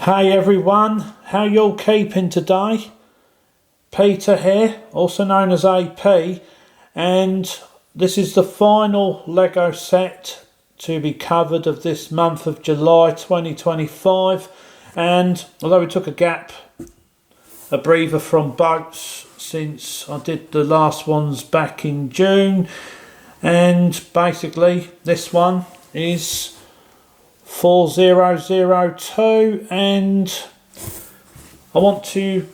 Hey everyone, how you all keeping today? Peter here, also known as AP, and this is the final Lego set to be covered of this month of July 2025. And although we took a breather from boats since I did the last ones back in June, and basically this one is 4002, and I want to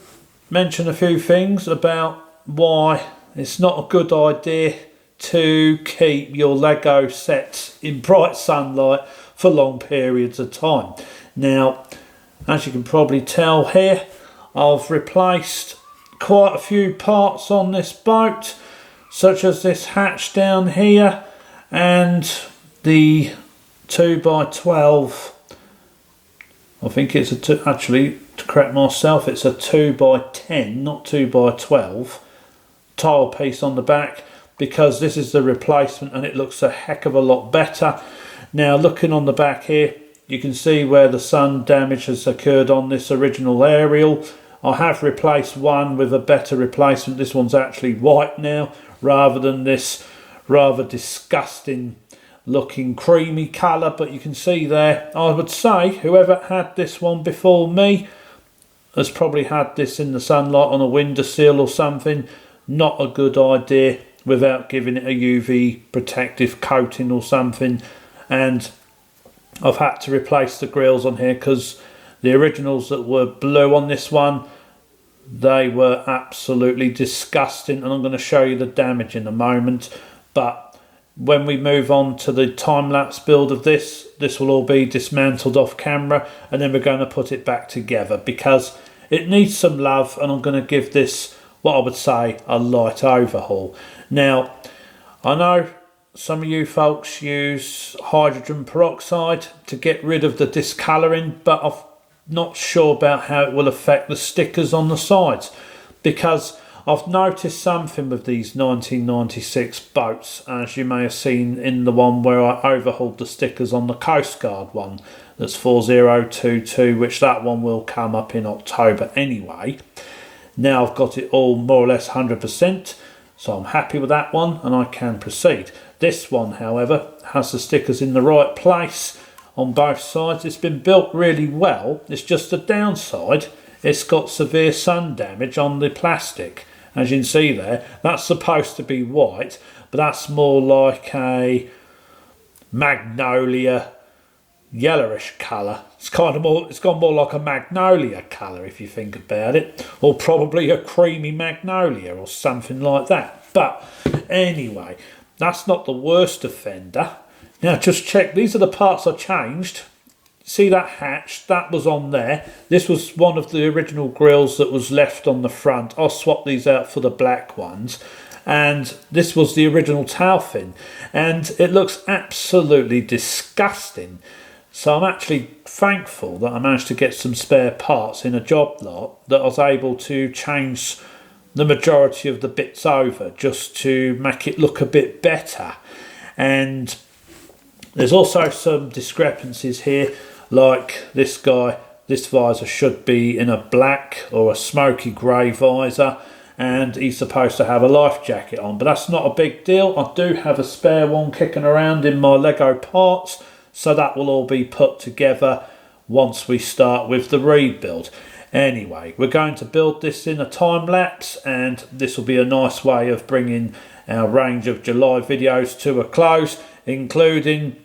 mention a few things about why it's not a good idea to keep your Lego sets in bright sunlight for long periods of time. Now, as you can probably tell here, I've replaced quite a few parts on this boat, such as this hatch down here and the 2x12. I think it's actually, to correct myself, it's a 2x10, not 2x12 tile piece on the back, because this is the replacement and it looks a heck of a lot better. Now, looking on the back here, you can see where the sun damage has occurred on this original aerial. I have replaced one with a better replacement. This one's actually white now, rather than this rather disgusting looking creamy colour. But you can see there, I would say whoever had this one before me has probably had this in the sunlight on a windowsill or something. Not a good idea without giving it a UV protective coating or something. And I've had to replace the grills on here because the originals that were blue on this one, they were absolutely disgusting, and I'm going to show you the damage in a moment. But when we move on to the time-lapse build of this will all be dismantled off camera, and then we're going to put it back together because it needs some love, and I'm going to give this what I would say a light overhaul. Now, I know some of you folks use hydrogen peroxide to get rid of the discolouring, but I'm not sure about how it will affect the stickers on the sides, because I've noticed something with these 1996 boats, as you may have seen in the one where I overhauled the stickers on the Coast Guard one, that's 4022, which that one will come up in October anyway. Now I've got it all more or less 100%, so I'm happy with that one and I can proceed. This one, however, has the stickers in the right place on both sides. It's been built really well. It's just the downside, it's got severe sun damage on the plastic. As you can see there, that's supposed to be white, but that's more like a magnolia yellowish colour. It's gone more like a magnolia colour if you think about it, or probably a creamy magnolia or something like that. But anyway, that's not the worst offender. Now just check, these are the parts I changed. See that hatch, that was on there. This was one of the original grills that was left on the front. I'll swap these out for the black ones. And this was the original tail fin. And it looks absolutely disgusting. So I'm actually thankful that I managed to get some spare parts in a job lot that I was able to change the majority of the bits over just to make it look a bit better. And there's also some discrepancies here. Like this guy, this visor should be in a black or a smoky grey visor, and he's supposed to have a life jacket on, but that's not a big deal. I do have a spare one kicking around in my Lego parts, so that will all be put together once we start with the rebuild. Anyway, we're going to build this in a time lapse, and this will be a nice way of bringing our range of July videos to a close, including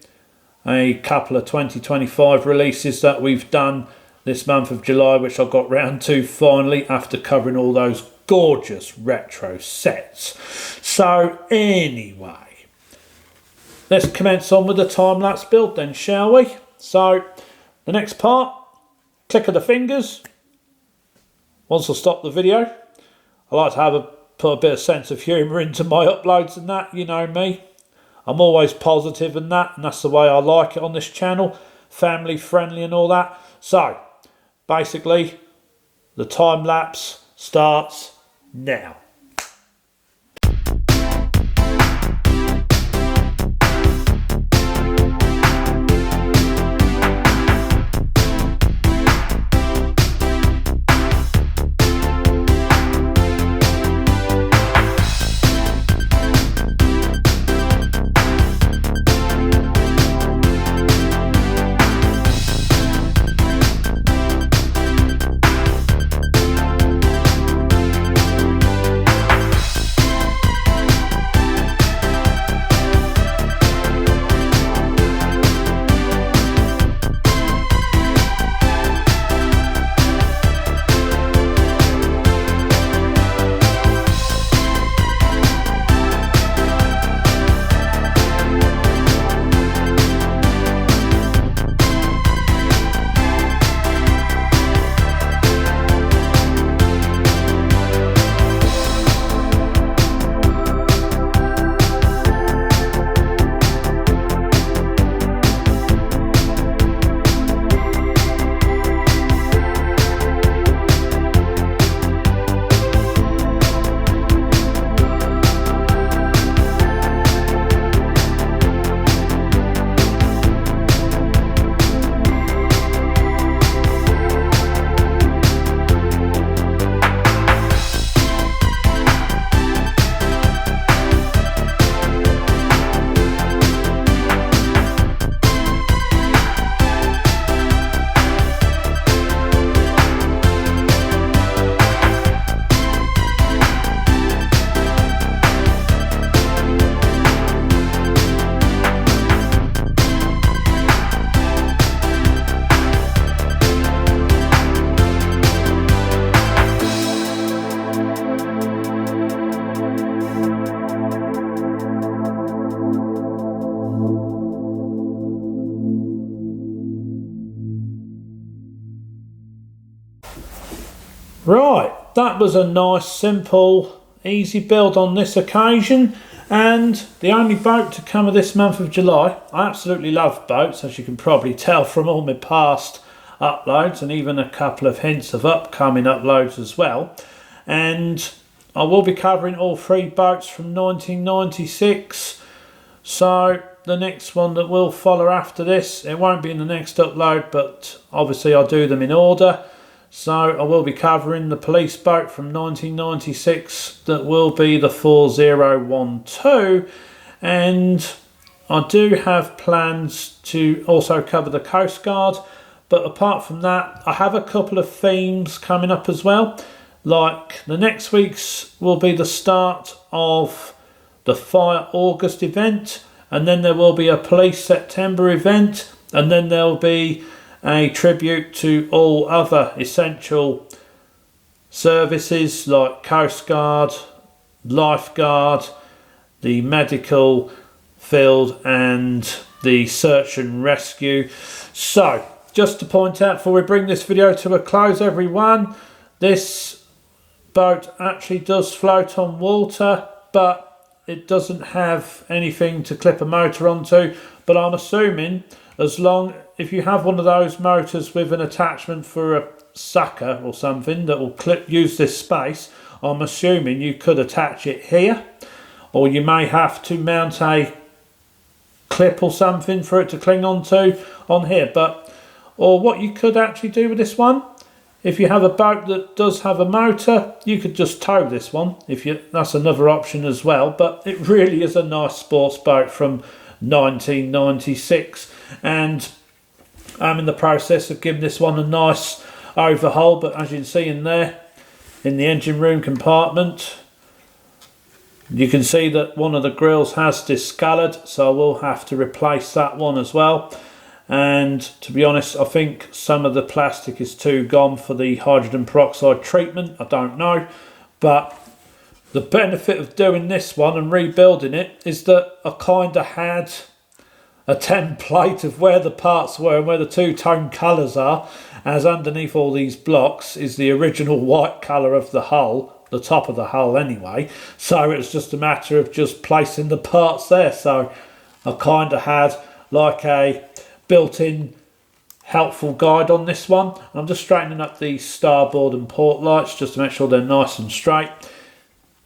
a couple of 2025 releases that we've done this month of July, which I got round to finally after covering all those gorgeous retro sets. So anyway, let's commence on with the time-lapse build then, shall we? So the next part, click of the fingers. Once I stop the video, I like to put a bit of sense of humour into my uploads and that, you know me. I'm always positive and that's the way I like it on this channel, family friendly and all that. So basically the time lapse starts now. Right, that was a nice, simple, easy build on this occasion. And the only boat to come of this month of July. I absolutely love boats, as you can probably tell from all my past uploads and even a couple of hints of upcoming uploads as well. And I will be covering all 3 boats from 1996. So the next one that will follow after this, it won't be in the next upload, but obviously I'll do them in order. So I will be covering the police boat from 1996, that will be the 4012, and I do have plans to also cover the Coast Guard, but apart from that I have a couple of themes coming up as well. Like the next week's will be the start of the Fire August event, and then there will be a Police September event, and then there'll be a tribute to all other essential services like Coast Guard, Lifeguard, the medical field and the search and rescue. So just to point out before we bring this video to a close, everyone, this boat actually does float on water, but it doesn't have anything to clip a motor onto. But I'm assuming if you have one of those motors with an attachment for a sucker or something that will use this space, I'm assuming you could attach it here, or you may have to mount a clip or something for it to cling onto on here. Or what you could actually do with this one, if you have a boat that does have a motor, you could just tow this one. That's another option as well. But it really is a nice sports boat from 1996, and I'm in the process of giving this one a nice overhaul. But as you can see in there, in the engine room compartment, you can see that one of the grills has discoloured, so I will have to replace that one as well. And to be honest, I think some of the plastic is too gone for the hydrogen peroxide treatment. I don't know, but the benefit of doing this one and rebuilding it is that I kind of had a template of where the parts were and where the two-tone colours are, as underneath all these blocks is the original white colour of the hull, the top of the hull anyway. So it's just a matter of just placing the parts there. So I kind of had like a built-in helpful guide on this one. I'm just straightening up the starboard and port lights just to make sure they're nice and straight.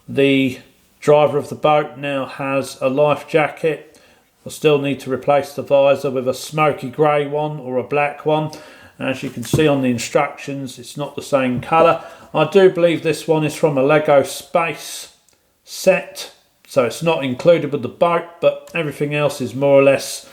The driver of the boat now has a life jacket. I still need to replace the visor with a smoky grey one or a black one. As you can see on the instructions, it's not the same colour. I do believe this one is from a Lego Space set, so it's not included with the boat, but everything else is more or less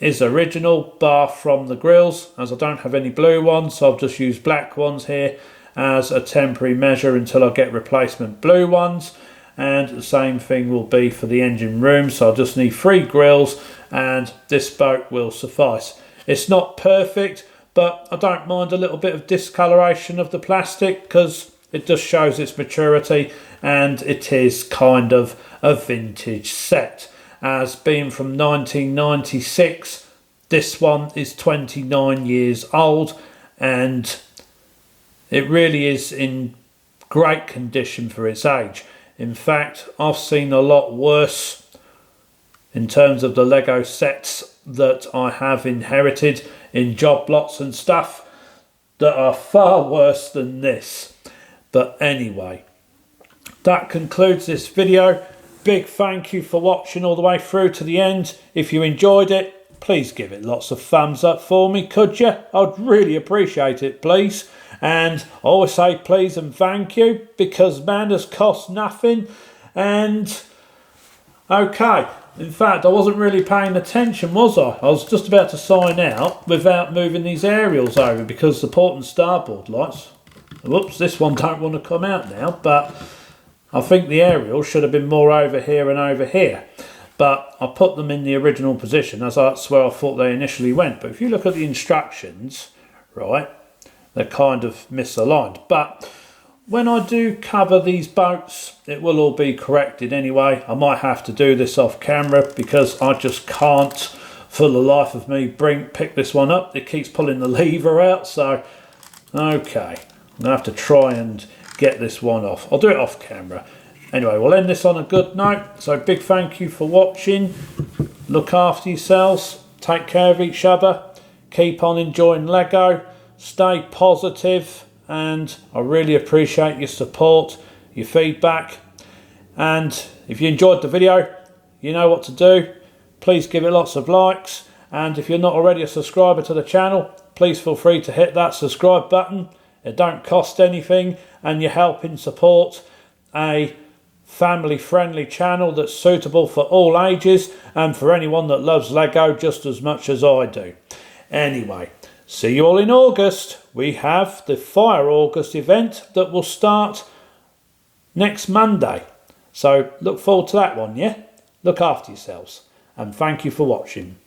is original, bar from the grills, as I don't have any blue ones, so I've just used black ones here as a temporary measure until I get replacement blue ones. And the same thing will be for the engine room, so I just need 3 grills and this boat will suffice. It's not perfect, but I don't mind a little bit of discoloration of the plastic because it just shows its maturity, and it is kind of a vintage set. As being from 1996, this one is 29 years old, and it really is in great condition for its age. In fact, I've seen a lot worse in terms of the Lego sets that I have inherited in job lots and stuff that are far worse than this. But anyway, that concludes this video. Big thank you for watching all the way through to the end. If you enjoyed it, please give it lots of thumbs up for me, could you? I'd really appreciate it, please. And I always say please and thank you, because manners cost nothing. And okay, in fact, I wasn't really paying attention, was I? I was just about to sign out without moving these aerials over, because the port and starboard lights, whoops, this one don't want to come out now, but I think the aerial should have been more over here and over here, but I put them in the original position, as that's where I thought they initially went. But if you look at the instructions, right, they're kind of misaligned. But when I do cover these boats, it will all be corrected anyway. I might have to do this off camera because I just can't, for the life of me, pick this one up. It keeps pulling the lever out, so okay. I'm going to have to try and get this one off. I'll do it off camera. Anyway, we'll end this on a good note. So big thank you for watching. Look after yourselves. Take care of each other. Keep on enjoying Lego. Stay positive. And I really appreciate your support, your feedback. And if you enjoyed the video, you know what to do. Please give it lots of likes. And if you're not already a subscriber to the channel, please feel free to hit that subscribe button. It don't cost anything, and you're helping support a family-friendly channel that's suitable for all ages and for anyone that loves Lego just as much as I do. Anyway, see you all in August. We have the Fire August event that will start next Monday. So look forward to that one, yeah? Look after yourselves, and thank you for watching.